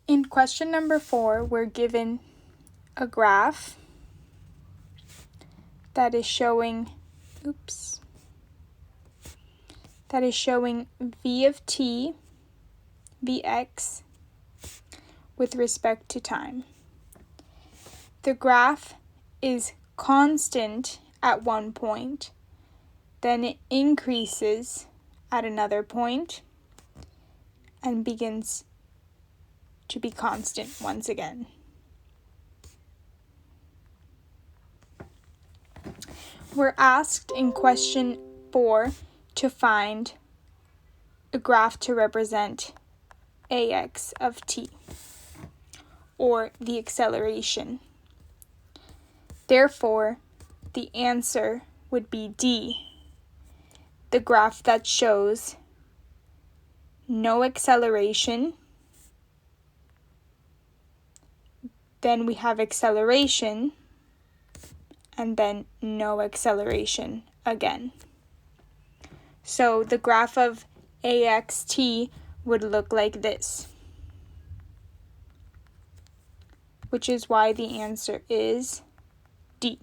In question number 4, we're given a graph that is showing, v of t, vx, with respect to time. The graph is constant at one point, then it increases at another point, and begins to be constant once again. We're asked in question 4 to find a graph to represent ax of t, or the acceleration. Therefore, the answer would be D, the graph that shows no acceleration, then we have acceleration, and then no acceleration again. So the graph of AXT would look like this, which is why the answer is D.